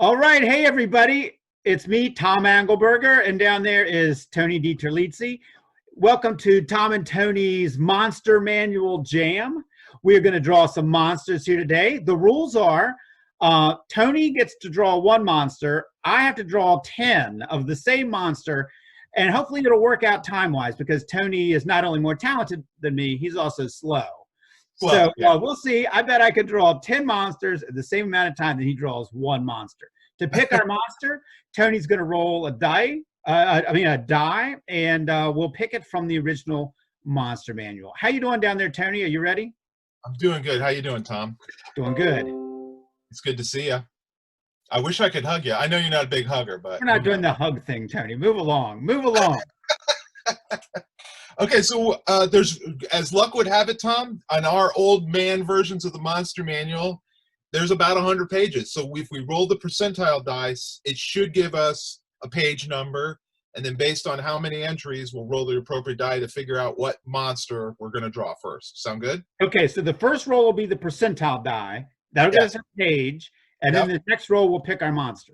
All right. Hey, everybody. It's me, Tom Angleberger, and down there is Tony DiTerlizzi. Welcome to Tom and Tony's Monster Manual Jam. We're going to draw some monsters here today. The rules are Tony gets to draw one monster. I have to draw 10 of the same monster, and hopefully it'll work out time-wise because Tony is not only more talented than me, he's also slow. So we'll see. I bet I could draw 10 monsters at the same amount of time that he draws one monster. To pick our monster, Tony's going to roll a die, and we'll pick it from the original monster manual. How you doing down there, Tony? Are you ready? I'm doing good. How you doing, Tom? Doing good. It's good to see you. I wish I could hug you. I know you're not a big hugger, but we're not doing the hug thing, Tony. Move along. Move along. Okay, so there's, as luck would have it, Tom, on our old man versions of the Monster Manual, there's about 100 pages. So if we roll the percentile dice, it should give us a page number, and then based on how many entries, we'll roll the appropriate die to figure out what monster we're going to draw first. Sound good? Okay, so the first roll will be the percentile die. That'll get us a page, and then the next roll we'll pick our monster.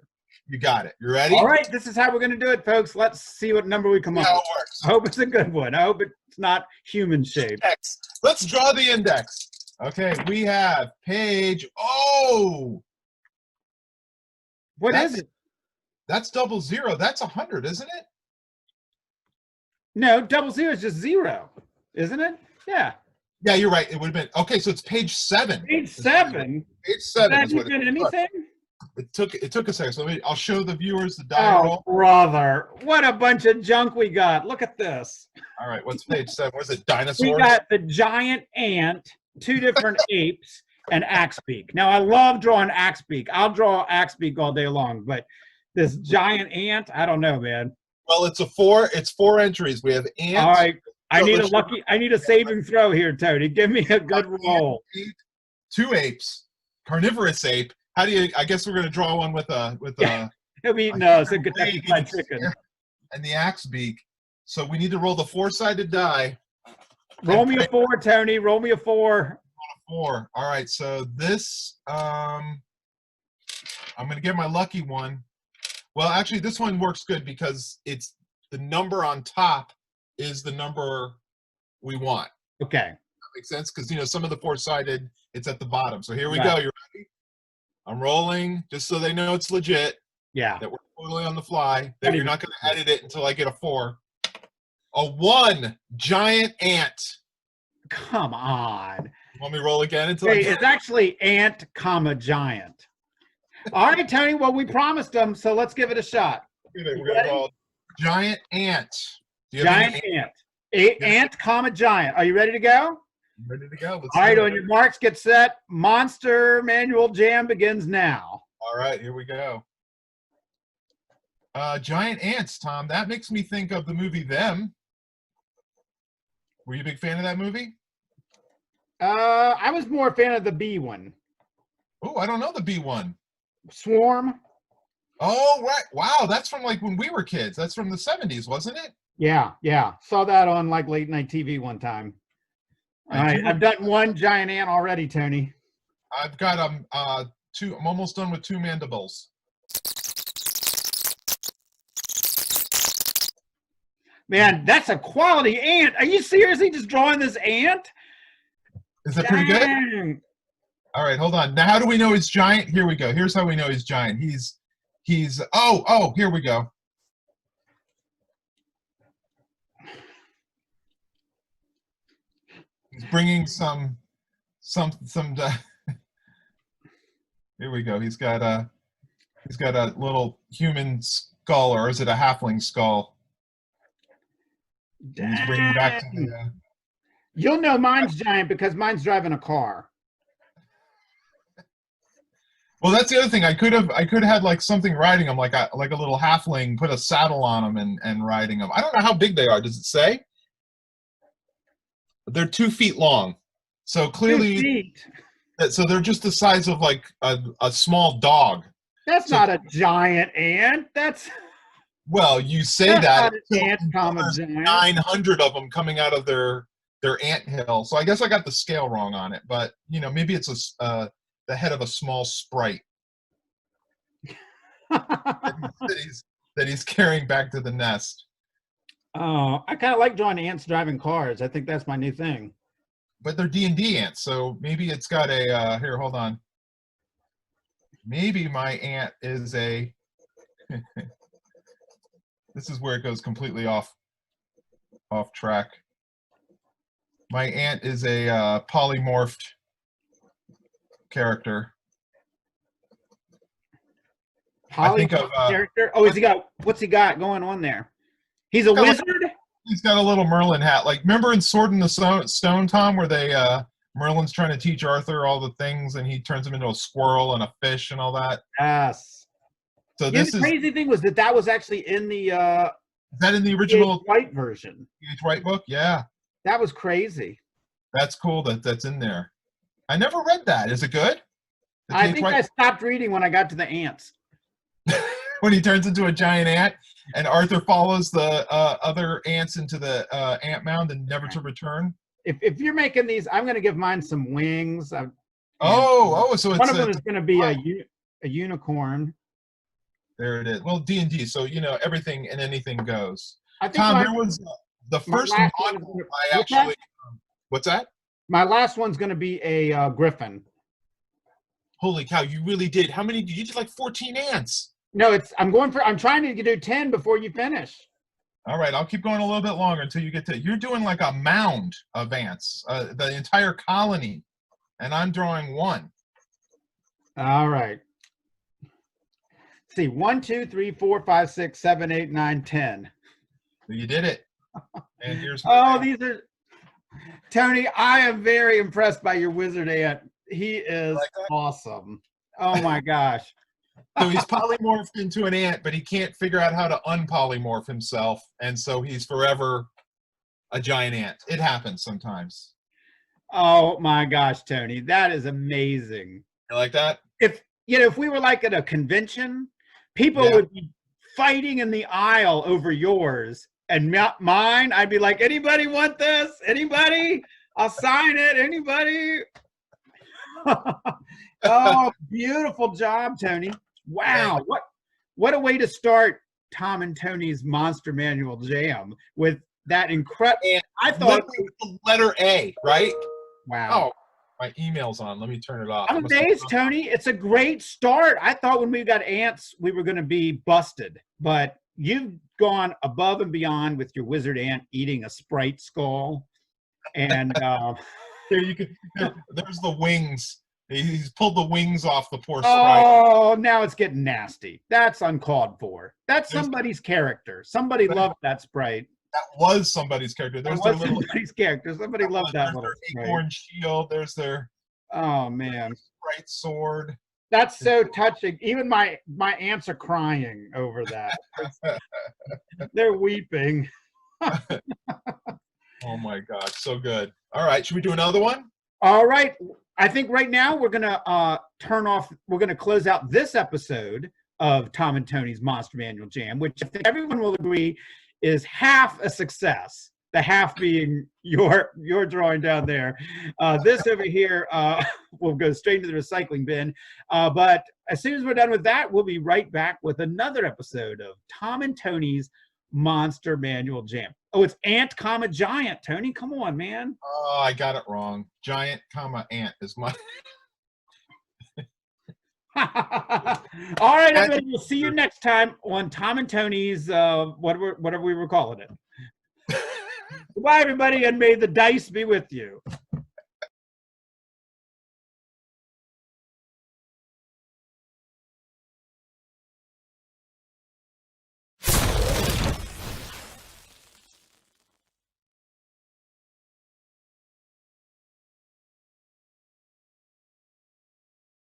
You got it. You ready? All right, this is how we're going to do it, folks. Let's see what number we come up with. How it works. I hope it's a good one. I hope it's not human shaped. Let's draw the index. Okay, we have page. Oh, what is it? That's 00. That's 100, isn't it? No, 00 is just 0, isn't it? Yeah. Yeah, you're right. It would have been okay. So it's page 7. Page 7. Page 7 is what what it anything? It took a second. So I'll show the viewers the die roll. Brother, what a bunch of junk we got. Look at this. All right, what's page 7? What's it? Dinosaurs? We got the giant ant, 2 different apes, and Axebeak. Now, I love drawing Axebeak. I'll draw Axebeak all day long, but this giant ant, I don't know, man. Well, it's 4 entries. We have ant. All right. I need a saving throw here, Tony. Give me a good roll. 2 apes, carnivorous ape. How do you? I guess we're going to draw one with a. He'll be eating some Kentucky Fried Chicken. And the axe beak. So we need to roll the 4-sided die. Roll me a 4, Tony. Roll me a 4. 4. All right. So this, I'm going to get my lucky one. Well, actually, this one works good because it's the number on top is the number we want. Okay. That makes sense because some of the 4-sided, it's at the bottom. So here we go. You ready? I'm rolling just so they know it's legit. Yeah. That we're totally on the fly. That you're not going to edit it until I get a 4. A 1 giant ant. Come on. You want me to roll again until it's actually ant, giant. All right, Tony. Well, we promised them, so let's give it a shot. We're going to roll giant ant. Giant ant. Ant, giant. Are you ready to go? Ready to go. All right, on your marks, get set. Monster Manual Jam begins now. All right, here we go. Giant ants, Tom. That makes me think of the movie Them. Were you a big fan of that movie? I was more a fan of the bee one. Oh, I don't know the bee one. Swarm. Oh, right. Wow, that's from like when we were kids. That's from the 70s, wasn't it? Yeah. Saw that on like late night TV one time. All right, I've done 1 giant ant already, Tony. I've got 2. I'm almost done with 2 mandibles. Man, that's a quality ant. Are you seriously just drawing this ant? Is that pretty good? All right, hold on. Now, how do we know he's giant? Here we go. Here's how we know he's giant. He's here we go. He's bringing some here we go. He's got a little human skull, or is it a halfling skull? He's bringing back to the You'll know mine's giant because mine's driving a car. Well, that's the other thing. I could have had like something riding him, like a little halfling, put a saddle on him and riding him. I don't know how big they are. Does it say? They're 2 feet long, so clearly, 2 feet. So they're just the size of like a small dog. That's not a giant ant. That's well, you say that. Ant, giant. 900 of them coming out of their ant hill. So I guess I got the scale wrong on it, but maybe it's the head of a small sprite. that he's carrying back to the nest. Oh, I kind of like drawing ants driving cars. I think that's my new thing. But they're D&D ants, so maybe it's got a here, hold on. Maybe my ant is a this is where it goes completely off track. My ant is a polymorphed character. I think of character. Oh, what's he got going on there? He's a wizard? He's got a little Merlin hat. Like, remember in Sword in the Stone, Tom, where they Merlin's trying to teach Arthur all the things, and he turns him into a squirrel and a fish and all that? Yes. So the crazy thing was that was actually in the is that in the original White version? White book? Yeah. That was crazy. That's cool that's in there. I never read that. Is it good? I think I stopped reading when I got to the ants. When he turns into a giant ant, and Arthur follows the other ants into the ant mound and never to return. If you're making these, I'm going to give mine some wings. So it's one of them is going to be a unicorn. There it is. Well, D&D, so everything and anything goes. I think Tom, there was the first module I actually. What's that? My last one's going to be a griffin. Holy cow! You really did. How many? You did like 14 ants. No, I'm trying to do 10 before you finish. All right, I'll keep going a little bit longer until you get to. You're doing like a mound of ants, the entire colony, and I'm drawing one. All right. Let's see, 1, 2, 3, 4, 5, 6, 7, 8, 9, 10. You did it. And here's. These are. Tony, I am very impressed by your wizard ant. He is awesome. Oh my gosh. So he's polymorphed into an ant, but he can't figure out how to unpolymorph himself, and so he's forever a giant ant. It happens sometimes. Oh my gosh, Tony, that is amazing. You like that? If we were like at a convention, people would be fighting in the aisle over yours, and mine, I'd be like, anybody want this? Anybody? I'll sign it. Anybody? Oh, beautiful job, Tony. Wow, what a way to start Tom and Tony's Monster Manual Jam with that incredible. I thought the letter A, right? Wow. Oh, my email's on. Let me turn it off. I'm amazed, Tony. It's a great start. I thought when we got ants, we were going to be busted, but you've gone above and beyond with your wizard ant eating a Sprite skull, and there's the wings. He's pulled the wings off the poor Sprite. Oh, now it's getting nasty. That's uncalled for. That's somebody's character. Somebody loved that Sprite. That was somebody's character. Somebody's character. Somebody loved that little Sprite. Acorn shield. There's their. Oh man. Sprite sword. That's so touching. Even my ants are crying over that. They're weeping. Oh my God, so good. All right, should we do another one? All right. I think right now we're going to we're going to close out this episode of Tom and Tony's Monster Manual Jam, which I think everyone will agree is half a success. The half being your drawing down there. This over here will go straight into the recycling bin. But as soon as we're done with that, we'll be right back with another episode of Tom and Tony's Monster Manual Jam. Oh, it's ant, giant. Tony, come on, man. Oh, I got it wrong. Giant, ant is my. All right, everybody. We'll see you next time on Tom and Tony's whatever we were calling it. Goodbye, everybody, and may the dice be with you.